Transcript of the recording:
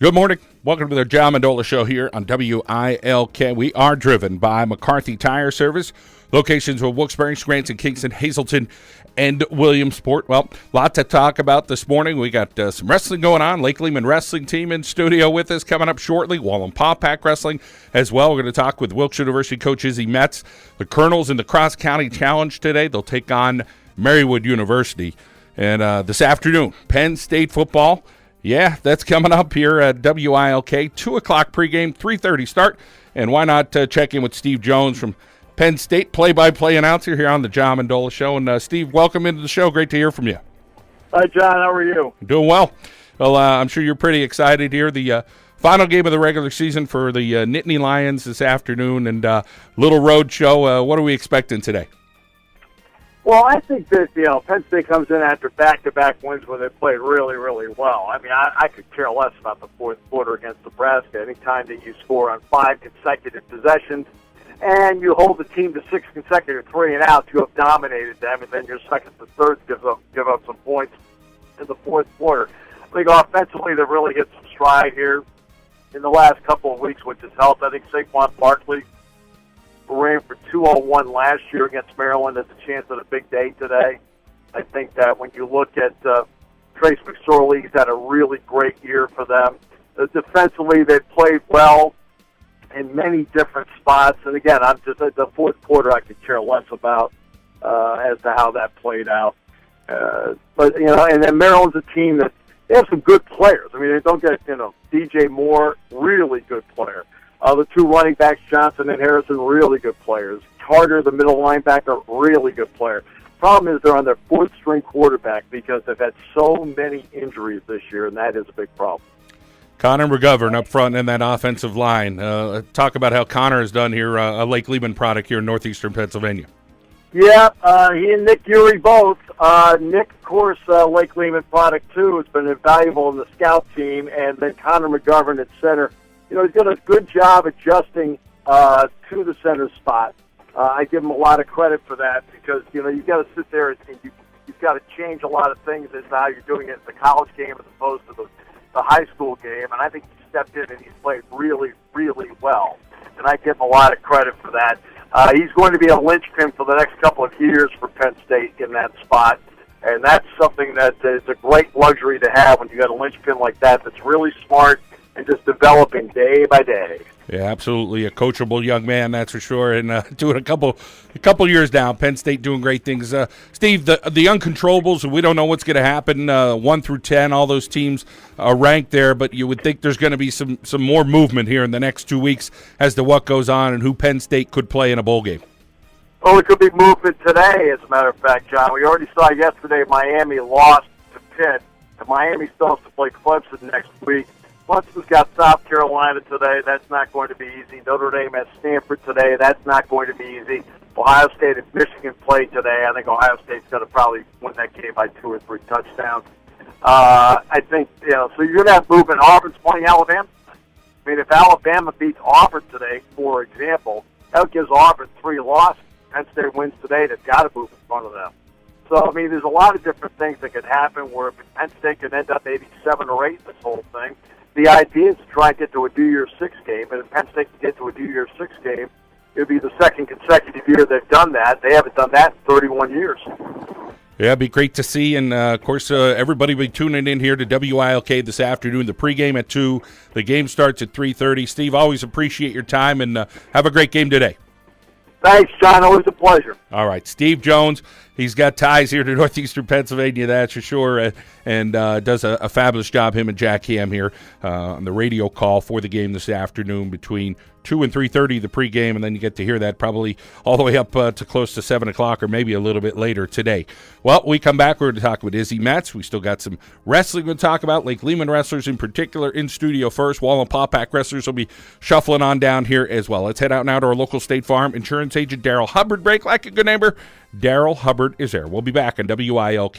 Good morning. Welcome to the John Mendola Show here on WILK. We are driven by McCarthy Tire Service. Locations with Wilkes-Barre, Scranton, Kingston, Hazleton, and Williamsport. Well, a lot to talk about this morning. We got some wrestling going on. Lake Lehman wrestling team in studio with us coming up shortly. Wallen-Paw Pack wrestling as well. We're going to talk with Wilkes University coach Izzy Metz. The Colonels in the Cross County Challenge today. They'll take on Marywood University. And this afternoon, Penn State football. Yeah, that's coming up here at WILK. 2 o'clock pregame, 3:30 start. And why not check in with Steve Jones from Penn State, play-by-play announcer here on the John Mendola Show. And, Steve, welcome into the show. Great to hear from you. Hi, John. How are you? Doing well. Well, I'm sure you're pretty excited here. The final game of the regular season for the Nittany Lions this afternoon and little road show. What are we expecting today? Well, I think that, Penn State comes in after back-to-back wins where they played really, really well. I mean, I could care less about the fourth quarter against Nebraska. Anytime that you score on 5 consecutive possessions and you hold the team to 6 consecutive 3-and-outs, you have dominated them, and then your second and third give up some points in the fourth quarter. I think offensively they've really hit some stride here in the last couple of weeks, which has helped. I think Saquon Barkley ran for 201 last year against Maryland. There's a chance at a big day today. I think that when you look at Trace McSorley, he's had a really great year for them. Defensively, they've played well in many different spots. And again, I'm just at the fourth quarter, I could care less about as to how that played out. But and then Maryland's a team that they have some good players. I mean, they don't get DJ Moore, really good player. The 2 running backs, Johnson and Harrison, really good players. Carter, the middle linebacker, really good player. Problem is they're on their 4th-string quarterback because they've had so many injuries this year, and that is a big problem. Connor McGovern up front in that offensive line. Talk about how Connor has done here, a Lake Lehman product here in northeastern Pennsylvania. Yeah, he and Nick Urey both. Nick, of course, Lake Lehman product, too, has been invaluable in the scout team, and then Connor McGovern at center. He's done a good job adjusting to the center spot. I give him a lot of credit for that because, you've got to sit there and you've got to change a lot of things as to how you're doing it in the college game as opposed to the high school game. And I think he stepped in and he's played really, really well. And I give him a lot of credit for that. He's going to be a linchpin for the next couple of years for Penn State in that spot. And that's something that is a great luxury to have when you got a linchpin like that that's really smart and just developing day by day. Yeah, absolutely. A coachable young man, that's for sure. And doing a couple years now. Penn State doing great things. Steve, the uncontrollables, we don't know what's going to happen. 1 through 10, all those teams are ranked there, but you would think there's going to be some more movement here in the next 2 weeks as to what goes on and who Penn State could play in a bowl game. Well, it could be movement today, as a matter of fact, John. We already saw yesterday Miami lost to Pitt, and Miami still has to play Clemson next week. Clemson's got South Carolina today. That's not going to be easy. Notre Dame has Stanford today. That's not going to be easy. Ohio State and Michigan play today. I think Ohio State's going to probably win that game by 2 or 3 touchdowns. I think, so you're going to have movement. Auburn's playing Alabama. I mean, if Alabama beats Auburn today, for example, that gives Auburn 3 losses. Penn State wins today, they've got to move in front of them. So, I mean, there's a lot of different things that could happen where Penn State could end up maybe 7 or 8 in this whole thing. The idea is to try and get to a New Year's Six game, and if Penn State can get to a New Year's Six game, it would be the second consecutive year they've done that. They haven't done that in 31 years. Yeah, it'd be great to see, and of course, everybody will be tuning in here to WILK this afternoon. The pregame at 2, the game starts at 3:30. Steve, always appreciate your time, and have a great game today. Thanks, John. Always a pleasure. All right, Steve Jones. He's got ties here to northeastern Pennsylvania, that's for sure, and does a fabulous job, him and Jack Ham here on the radio call for the game this afternoon between 2 and 3:30, the pregame, and then you get to hear that probably all the way up to close to 7 o'clock or maybe a little bit later today. Well, we come back, we're going to talk with Izzy Metz. We still got some wrestling to talk about, Lake Lehman wrestlers in particular in studio first. Wallen-Paw Pack wrestlers will be shuffling on down here as well. Let's head out now to our local State Farm insurance agent, Daryl Hubbard. Break like a good neighbor. Daryl Hubbard is there. We'll be back on WILK.